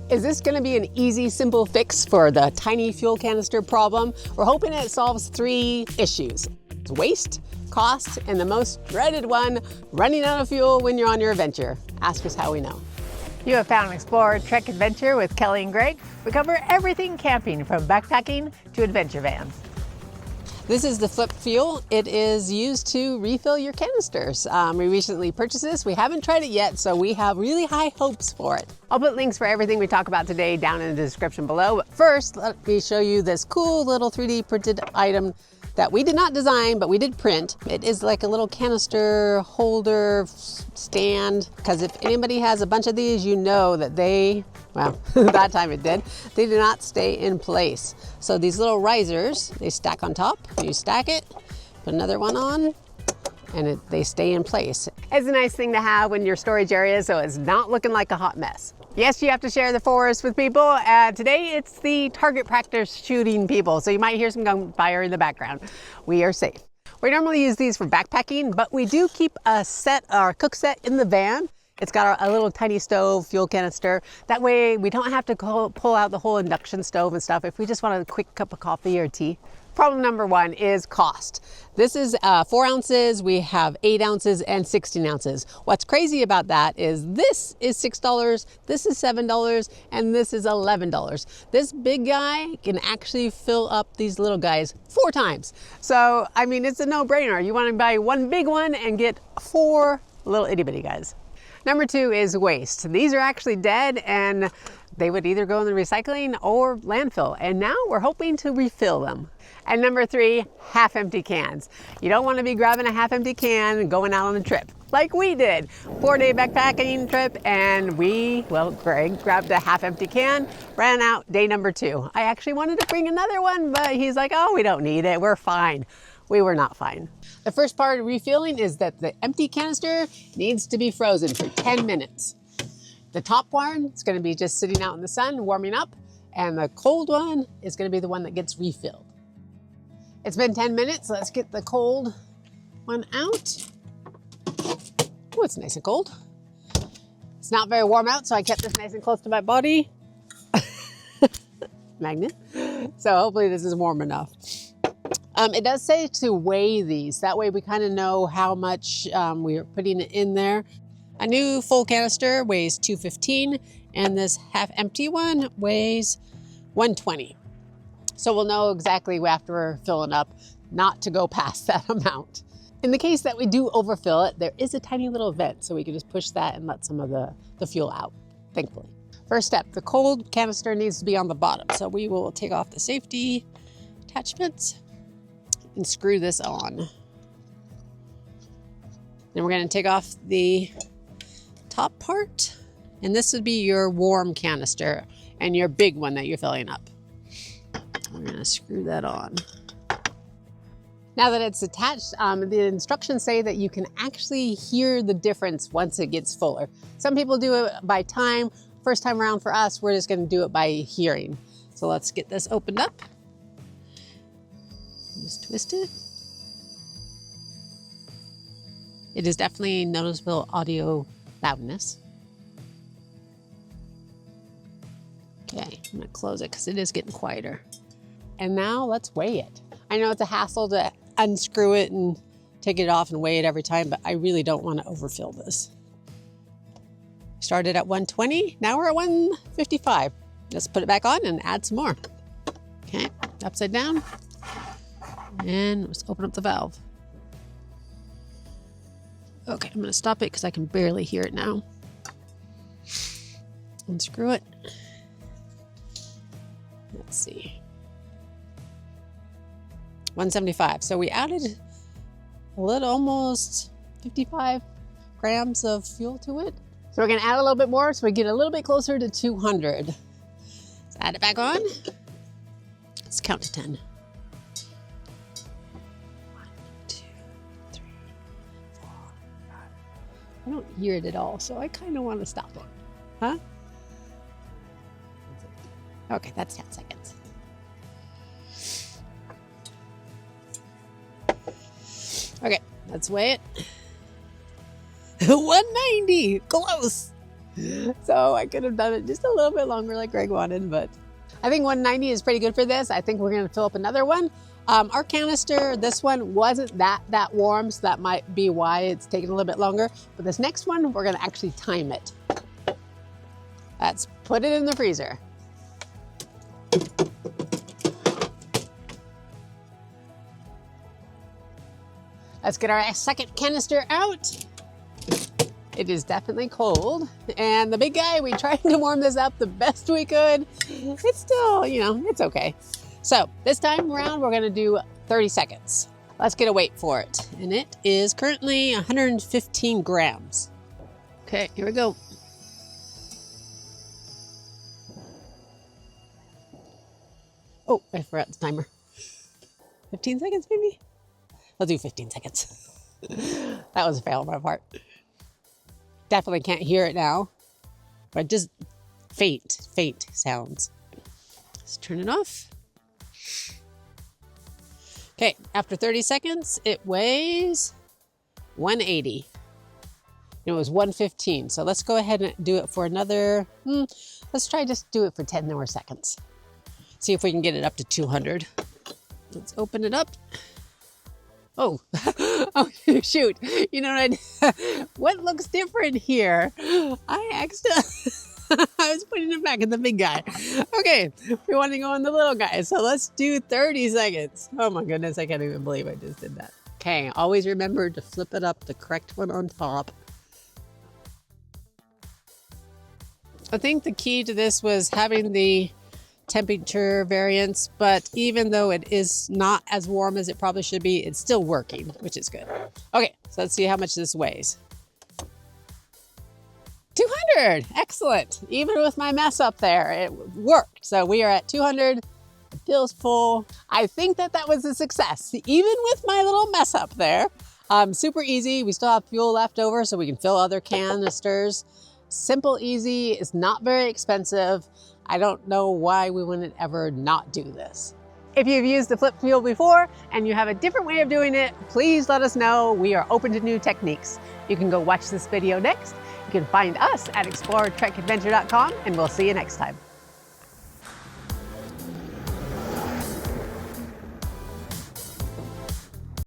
Is this going to be an easy, simple fix for the tiny fuel canister problem? We're hoping it solves 3 issues: waste, cost, and the most dreaded one, running out of fuel when you're on your adventure. Ask us how we know. You have found Explore Trek Adventure with Kelly and Greg. We cover everything camping, from backpacking to adventure vans. This is the Flipfuel. It is used to refill your canisters. We recently purchased this. We haven't tried it yet, so we have really high hopes for it. I'll put links for everything we talk about today down in the description below. But first, let me show you this cool little 3D printed item that we did not design, but we did print. It is like a little canister holder stand, because if anybody has a bunch of these, you know that they, well, that time it did, they do not stay in place. So these little risers, they stack on top. You stack it, put another one on, and they stay in place. It's a nice thing to have in your storage area, so it's not looking like a hot mess. Yes, you have to share the forest with people. Today it's the target practice shooting people, so you might hear some gunfire in the background. We are safe. We normally use these for backpacking, but we do keep a set, our cook set, in the van. It's got a little tiny stove, fuel canister. That way we don't have to pull out the whole induction stove and stuff if we just want a quick cup of coffee or tea. Problem number 1 is cost. This is 4 ounces, we have 8 ounces and 16 ounces. What's crazy about that is this is $6, this is $7, and this is $11. This big guy can actually fill up these little guys 4 times. So, I mean, it's a no-brainer. You want to buy one big one and get 4 little itty-bitty guys. Number 2 is waste. These are actually dead, and they would either go in the recycling or landfill. And now we're hoping to refill them. And number 3, half-empty cans. You don't want to be grabbing a half-empty can and going out on a trip like we did. 4-day backpacking trip, and Greg grabbed a half-empty can, ran out day number 2. I actually wanted to bring another one, but he's like, oh, we don't need it, we're fine. We were not fine. The first part of refilling is that the empty canister needs to be frozen for 10 minutes. The top one is going to be just sitting out in the sun, warming up, and the cold one is going to be the one that gets refilled. It's been 10 minutes. Let's get the cold one out. Oh, it's nice and cold. It's not very warm out, so I kept this nice and close to my body. Magnet. So hopefully this is warm enough. It does say to weigh these. That way we kind of know how much we are putting it in there. A new full canister weighs 215, and this half empty one weighs 120. So we'll know exactly after we're filling up not to go past that amount. In the case that we do overfill it, there is a tiny little vent, so we can just push that and let some of the fuel out, thankfully. First step, the cold canister needs to be on the bottom. So we will take off the safety attachments and screw this on. Then we're going to take off the top part, and this would be your warm canister and your big one that you're filling up. We're going to screw that on. Now that it's attached, the instructions say that you can actually hear the difference once it gets fuller. Some people do it by time. First time around for us, we're just going to do it by hearing. So let's get this opened up. Just twist it. It is definitely noticeable audio loudness. Okay, I'm gonna close it because it is getting quieter. And now let's weigh it. I know it's a hassle to unscrew it and take it off and weigh it every time, but I really don't want to overfill this. Started at 120, now we're at 155. Let's put it back on and add some more. Okay, upside down. And let's open up the valve. Okay, I'm gonna stop it because I can barely hear it now. Unscrew it. Let's see. 175. So we added a little, almost 55 grams of fuel to it. So we're gonna add a little bit more so we get a little bit closer to 200. Let's add it back on. Let's count to 10. 1, 2, 3, 4, 5. I don't hear it at all, so I kind of want to stop it. Huh? Okay, that's 10 seconds. Okay, let's weigh it. 190, close. So I could have done it just a little bit longer like Greg wanted, but I think 190 is pretty good for this. I think we're gonna fill up another one. Our canister, this one wasn't that warm, so that might be why it's taking a little bit longer. But this next one, we're gonna actually time it. Let's put it in the freezer. Let's get our second canister out. It is definitely cold. And the big guy, we tried to warm this up the best we could. It's still, you know, it's okay. So this time around, we're gonna do 30 seconds. Let's get a weight for it. And it is currently 115 grams. Okay, here we go. Oh, I forgot the timer. 15 seconds maybe? I'll do 15 seconds. That was a fail on my part. Definitely can't hear it now, but just faint sounds. Let's turn it off. Okay, after 30 seconds, it weighs 180. It was 115, so let's go ahead and do it for another, let's try just do it for 10 more seconds. See if we can get it up to 200. Let's open it up. Oh, oh shoot. You know what looks different here? I accidentally, I was putting it back in the big guy. Okay, we want to go on the little guy. So let's do 30 seconds. Oh my goodness, I can't even believe I just did that. Okay, always remember to flip it up, the correct one on top. I think the key to this was having the temperature variance, but even though it is not as warm as it probably should be, it's still working, which is good. Okay, so let's see how much this weighs. 200, excellent. Even with my mess up there, it worked. So we are at 200, it feels full. I think that was a success, even with my little mess up there. Super easy, we still have fuel left over so we can fill other canisters. Simple, easy, it's not very expensive. I don't know why we wouldn't ever not do this. If you've used the Flipfuel before and you have a different way of doing it, please let us know. We are open to new techniques. You can go watch this video next. You can find us at exploretrekadventure.com, and we'll see you next time.